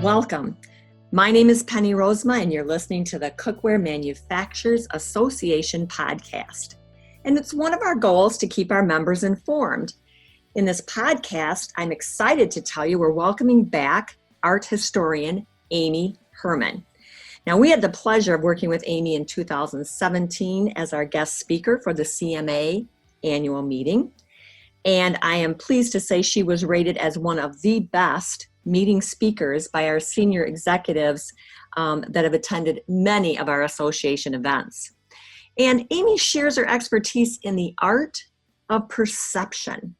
Welcome. My name is Penny Rosema, and you're listening to the Cookware Manufacturers Association podcast. And it's one of our goals to keep our members informed. In this podcast, I'm excited to tell you we're welcoming back art historian Amy Herman. Now, we had the pleasure of working with Amy in 2017 as our guest speaker for the CMA annual meeting. And I am pleased to say she was rated as one of the best meeting speakers by our senior executives that have attended many of our association events. And Amy shares her expertise in the art of perception.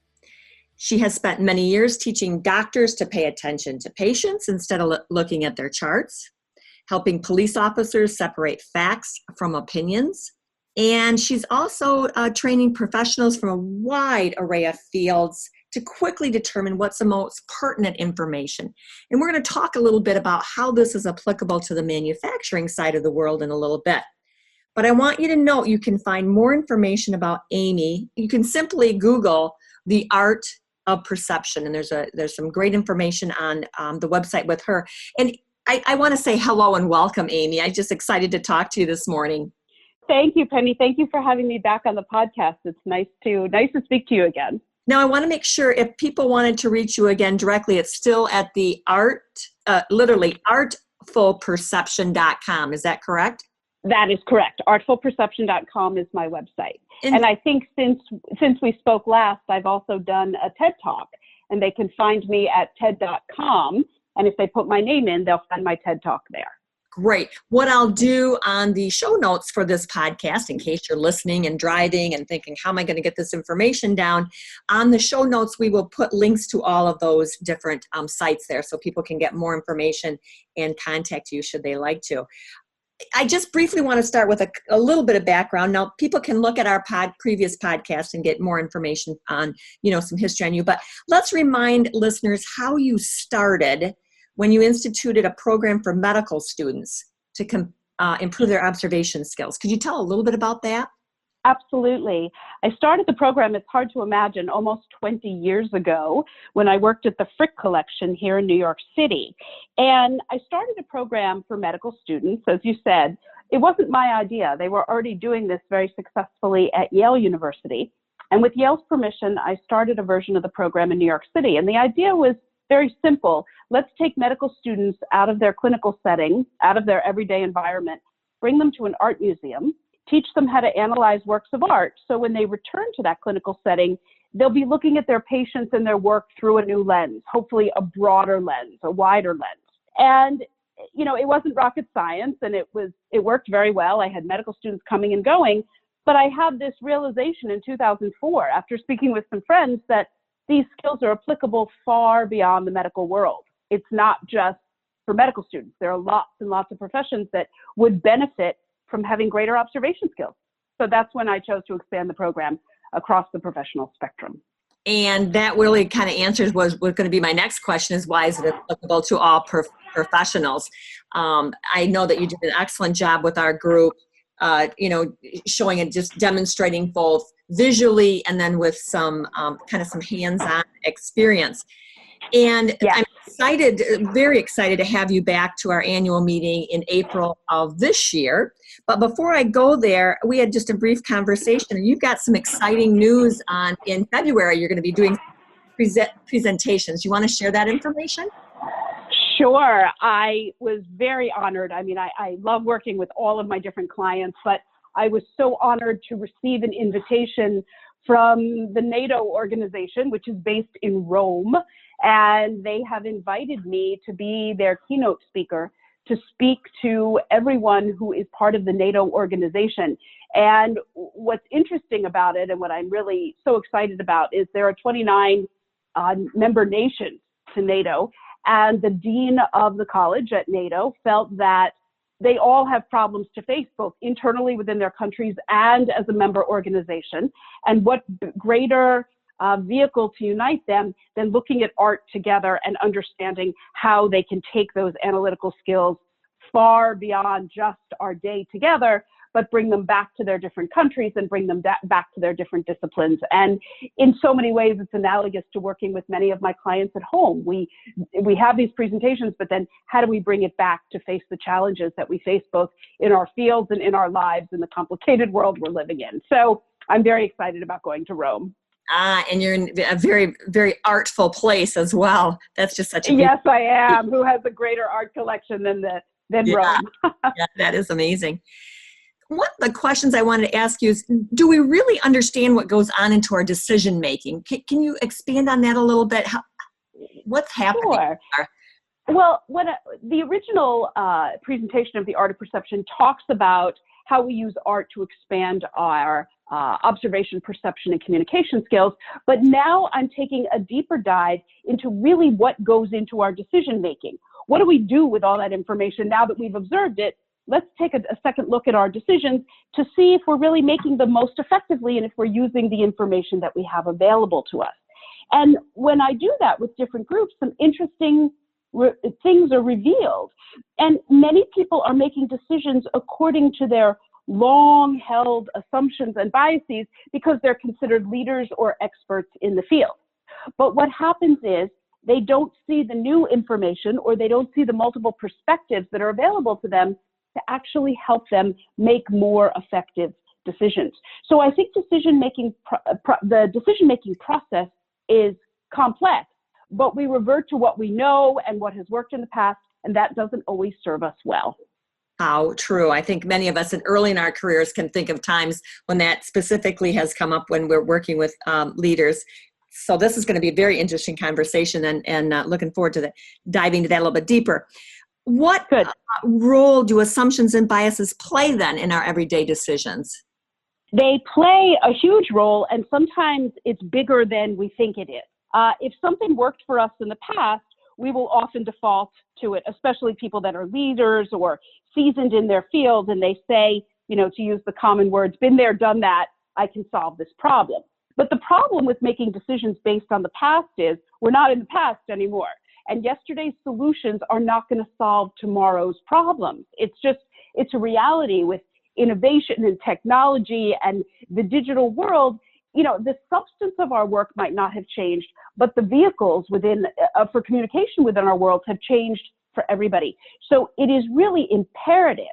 She has spent many years teaching doctors to pay attention to patients instead of looking at their charts, helping police officers separate facts from opinions. And she's also training professionals from a wide array of fields to quickly determine what's the most pertinent information. And we're going to talk a little bit about how this is applicable to the manufacturing side of the world in a little bit. But I want you to know you can find more information about Amy. You can simply Google the art of perception, and there's some great information on the website with her. And I want to say hello and welcome, Amy. I'm just excited to talk to you this morning. Thank you, Penny. Thank you for having me back on the podcast. It's nice to speak to you again. Now, I want to make sure if people wanted to reach you again directly, it's still at the literally artfulperception.com. Is that correct? That is correct. Artfulperception.com is my website. And I think since we spoke last, I've also done a TED Talk, and they can find me at TED.com. And if they put my name in, they'll find my TED Talk there. Great. What I'll do on the show notes for this podcast, in case you're listening and driving and thinking, how am I going to get this information down? On the show notes, we will put links to all of those different sites there so people can get more information and contact you should they like to. I just briefly want to start with a little bit of background. Now, people can look at our previous podcast and get more information on, some history on you. But let's remind listeners how you started when you instituted a program for medical students to improve their observation skills. Could you tell a little bit about that? Absolutely. I started the program, it's hard to imagine, almost 20 years ago when I worked at the Frick Collection here in New York City. And I started a program for medical students, as you said. It wasn't my idea. They were already doing this very successfully at Yale University. And with Yale's permission, I started a version of the program in New York City. And the idea was very simple. Let's take medical students out of their clinical setting, out of their everyday environment, bring them to an art museum, teach them how to analyze works of art. So when they return to that clinical setting, they'll be looking at their patients and their work through a new lens, hopefully a broader lens, a wider lens. And, it wasn't rocket science, and it worked very well. I had medical students coming and going, but I had this realization in 2004 after speaking with some friends that these skills are applicable far beyond the medical world. It's not just for medical students. There are lots and lots of professions that would benefit from having greater observation skills. So that's when I chose to expand the program across the professional spectrum. And that really kind of answers was going to be my next question is why is it applicable to all professionals? I know that you did an excellent job with our group, showing and just demonstrating both visually and then with some some hands-on experience. And yes. I'm very excited to have you back to our annual meeting in April of this year. But before I go there, we had just a brief conversation. You've got some exciting news in February. You're going to be doing presentations. You want to share that information? Sure. I was very honored. I mean, I love working with all of my different clients, but I was so honored to receive an invitation from the NATO organization, which is based in Rome, and they have invited me to be their keynote speaker to speak to everyone who is part of the NATO organization. And what's interesting about it, and what I'm really so excited about, is there are 29 member nations to NATO, and the dean of the college at NATO felt that they all have problems to face, both internally within their countries and as a member organization. And what greater vehicle to unite them than looking at art together and understanding how they can take those analytical skills far beyond just our day together, but bring them back to their different countries and bring them back to their different disciplines. And in so many ways, it's analogous to working with many of my clients at home. We have these presentations, but then how do we bring it back to face the challenges that we face both in our fields and in our lives in the complicated world we're living in? So I'm very excited about going to Rome. And you're in a very, very artful place as well. That's just such a Yes, I am. Who has a greater art collection than Rome? Yeah, that is amazing. One of the questions I wanted to ask you is, do we really understand what goes on into our decision making? Can you expand on that a little bit? What's happening? Sure. Well, the original presentation of the art of perception talks about how we use art to expand our observation, perception, and communication skills. But now I'm taking a deeper dive into really what goes into our decision making. What do we do with all that information now that we've observed it? Let's take a second look at our decisions to see if we're really making them most effectively and if we're using the information that we have available to us. And when I do that with different groups, some interesting things are revealed. And many people are making decisions according to their long-held assumptions and biases because they're considered leaders or experts in the field. But what happens is they don't see the new information or they don't see the multiple perspectives that are available to them to actually help them make more effective decisions. So I think the decision-making process is complex, but we revert to what we know and what has worked in the past, and that doesn't always serve us well. How true. I think many of us early in our careers can think of times when that specifically has come up when we're working with leaders. So this is going to be a very interesting conversation, and looking forward to diving into that a little bit deeper. What role do assumptions and biases play then in our everyday decisions? They play a huge role, and sometimes it's bigger than we think it is. If something worked for us in the past, we will often default to it, especially people that are leaders or seasoned in their field, and they say, to use the common words, been there, done that, I can solve this problem. But the problem with making decisions based on the past is we're not in the past anymore. And yesterday's solutions are not going to solve tomorrow's problems. It's a reality with innovation and technology and the digital world. The substance of our work might not have changed, but the vehicles for communication within our world have changed for everybody. So it is really imperative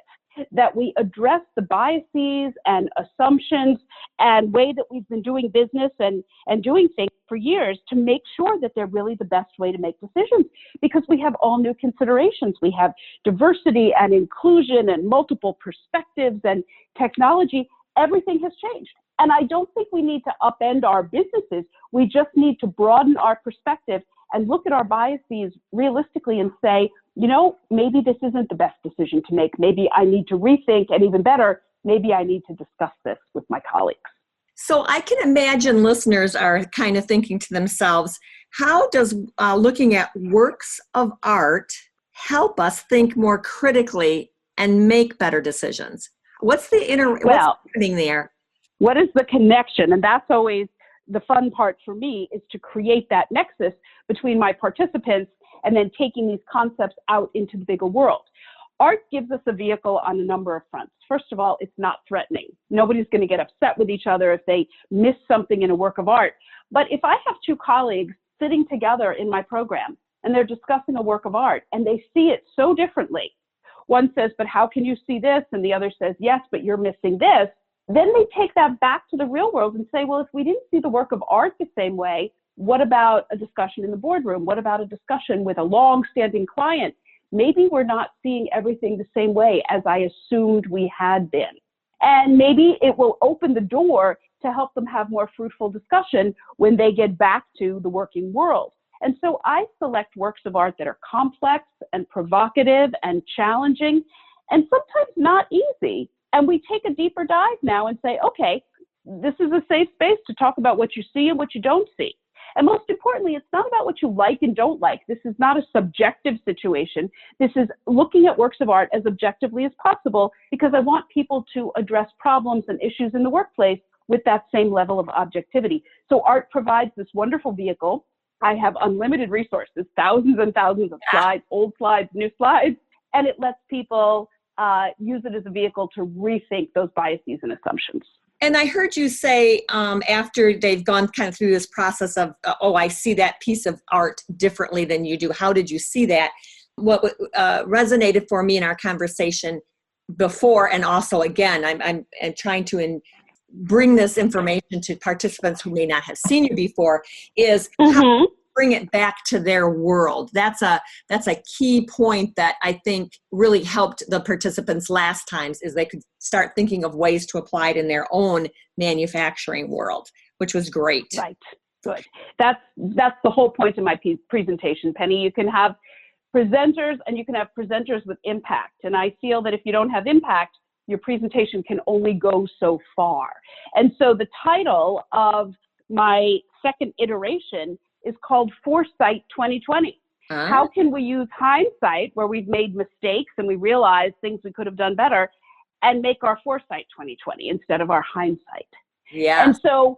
that we address the biases and assumptions and way that we've been doing business and doing things for years to make sure that they're really the best way to make decisions, because we have all new considerations. We have diversity and inclusion and multiple perspectives and technology. Everything has changed. And I don't think we need to upend our businesses. We just need to broaden our perspective and look at our biases realistically and say, maybe this isn't the best decision to make. Maybe I need to rethink, and even better, maybe I need to discuss this with my colleagues. So I can imagine listeners are kind of thinking to themselves, how does looking at works of art help us think more critically and make better decisions? What's happening there? What is the connection? And that's always the fun part for me, is to create that nexus between my participants and then taking these concepts out into the bigger world. Art gives us a vehicle on a number of fronts. First of all, it's not threatening. Nobody's going to get upset with each other if they miss something in a work of art. But if I have two colleagues sitting together in my program and they're discussing a work of art and they see it so differently, one says, but how can you see this? And the other says, yes, but you're missing this. Then they take that back to the real world and say, well, if we didn't see the work of art the same way, what about a discussion in the boardroom? What about a discussion with a long-standing client? Maybe we're not seeing everything the same way as I assumed we had been. And maybe it will open the door to help them have more fruitful discussion when they get back to the working world. And so I select works of art that are complex and provocative and challenging and sometimes not easy. And we take a deeper dive now and say, okay, this is a safe space to talk about what you see and what you don't see. And most importantly, it's not about what you like and don't like. This is not a subjective situation. This is looking at works of art as objectively as possible, because I want people to address problems and issues in the workplace with that same level of objectivity. So art provides this wonderful vehicle. I have unlimited resources, thousands and thousands of slides, old slides, new slides, and it lets people use it as a vehicle to rethink those biases and assumptions. And I heard you say after they've gone kind of through this process of, oh, I see that piece of art differently than you do. How did you see that? What resonated for me in our conversation before, and also again, I'm trying to bring this information to participants who may not have seen you before, is how bring it back to their world. That's a key point that I think really helped the participants last times, is they could start thinking of ways to apply it in their own manufacturing world, which was great. Right. Good. That's the whole point of my presentation, Penny. You can have presenters and you can have presenters with impact. And I feel that if you don't have impact, your presentation can only go so far. And so the title of my second iteration is called Foresight 2020. How can we use hindsight, where we've made mistakes and we realize things we could have done better, and make our foresight 2020 instead of our hindsight? Yeah. And so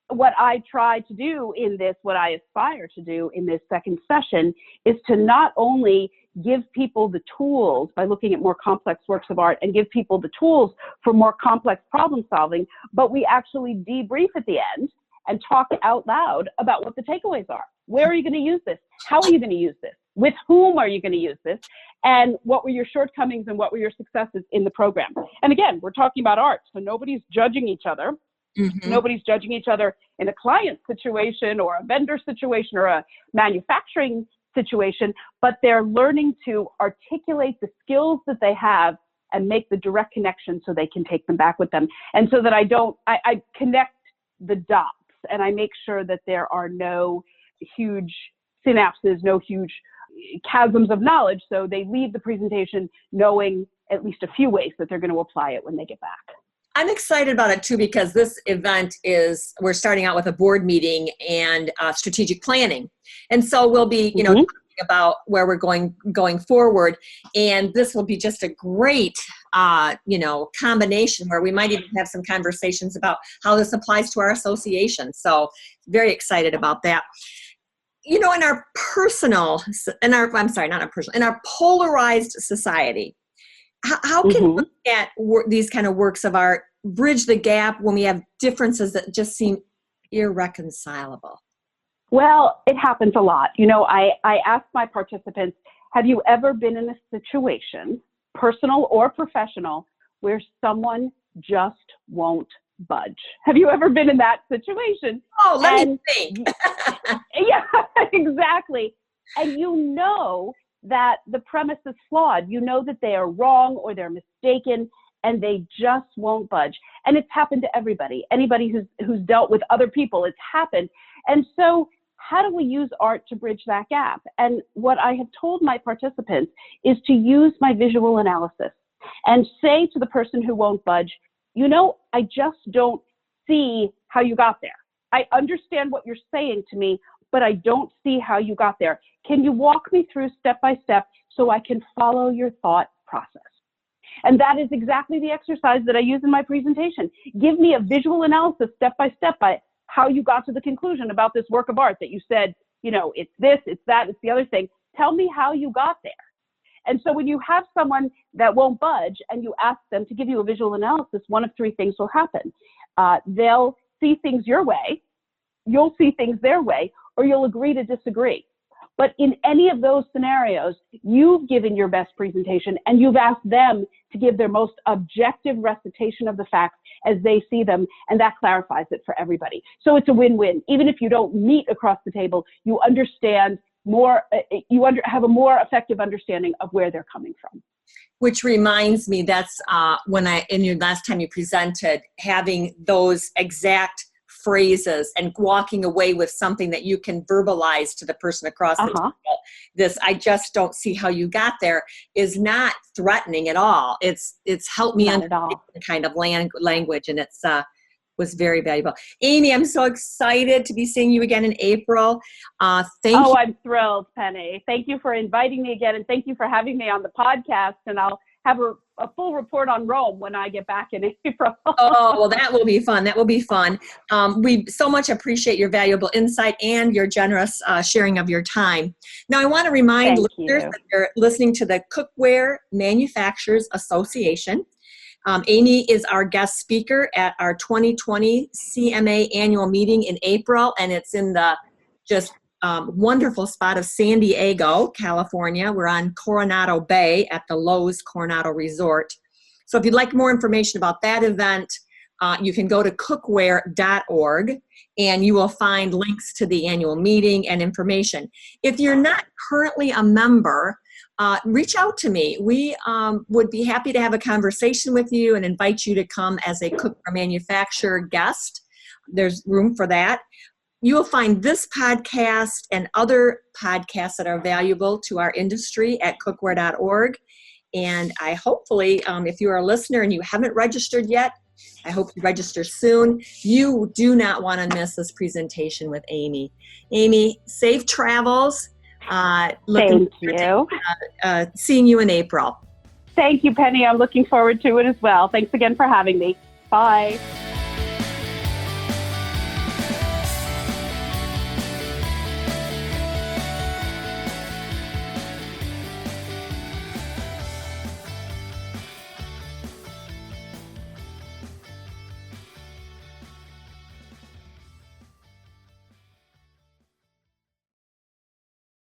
what I try to do in this, what I aspire to do in this second session, is to not only give people the tools by looking at more complex works of art and give people the tools for more complex problem solving, but we actually debrief at the end and talk out loud about what the takeaways are. Where are you going to use this? How are you going to use this? With whom are you going to use this? And what were your shortcomings and what were your successes in the program? And again, we're talking about art, so nobody's judging each other. Nobody's judging each other in a client situation or a vendor situation or a manufacturing situation, but they're learning to articulate the skills that they have and make the direct connection so they can take them back with them. And so that I connect the dots, and I make sure that there are no huge synapses, no huge chasms of knowledge, so they leave the presentation knowing at least a few ways that they're going to apply it when they get back. I'm excited about it too, because this event we're starting out with a board meeting and strategic planning. And so we'll be, talking about where we're going forward. And this will be just a great, combination where we might even have some conversations about how this applies to our association. So very excited about that. In our in our polarized society, how can we look at these kind of works of art bridge the gap when we have differences that just seem irreconcilable? Well, it happens a lot. I ask my participants, have you ever been in a situation, personal or professional, where someone just won't budge? Have you ever been in that situation? Oh, let me think. Yeah, exactly. And that the premise is flawed. That they are wrong or they're mistaken, and they just won't budge. And it's happened to everybody. Anybody who's dealt with other people, it's happened. And so how do we use art to bridge that gap? And what I have told my participants is to use my visual analysis and say to the person who won't budge, I just don't see how you got there. I understand what you're saying to me, but I don't see how you got there. Can you walk me through step by step so I can follow your thought process? And that is exactly the exercise that I use in my presentation. Give me a visual analysis step by step by how you got to the conclusion about this work of art that you said, it's this, it's that, it's the other thing. Tell me how you got there. And so when you have someone that won't budge and you ask them to give you a visual analysis, one of three things will happen. They'll see things your way, you'll see things their way, or you'll agree to disagree. But in any of those scenarios, you've given your best presentation and you've asked them to give their most objective recitation of the facts as they see them, and that clarifies it for everybody. So it's a win-win. Even if you don't meet across the table, you understand more, have a more effective understanding of where they're coming from. Which reminds me, that's in your last time you presented, having those exact phrases and walking away with something that you can verbalize to the person across the table. This, I just don't see how you got there, is not threatening at all. It's helped me understand the kind of language, and it's was very valuable. Amy, I'm so excited to be seeing you again in April. Thank you. Oh, I'm thrilled, Penny. Thank you for inviting me again, and thank you for having me on the podcast. And I'll have a full report on Rome when I get back in April. Oh, well, that will be fun. That will be fun. We so much appreciate your valuable insight and your generous sharing of your time. Now, I want to remind Thank listeners you. that you're listening to the Cookware Manufacturers Association. Amy is our guest speaker at our 2020 CMA annual meeting in April, and it's in the just wonderful spot of San Diego, California. We're on Coronado Bay at the Lowe's Coronado Resort. So if you'd like more information about that event, you can go to cookware.org and you will find links to the annual meeting and information. If you're not currently a member, reach out to me. We would be happy to have a conversation with you and invite you to come as a cookware manufacturer guest. There's room for that. You will find this podcast and other podcasts that are valuable to our industry at cookware.org. And I hopefully, if you are a listener and you haven't registered yet, I hope you register soon. You do not want to miss this presentation with Amy. Amy, safe travels. Thank you. Seeing you in April. Thank you, Penny. I'm looking forward to it as well. Thanks again for having me. Bye.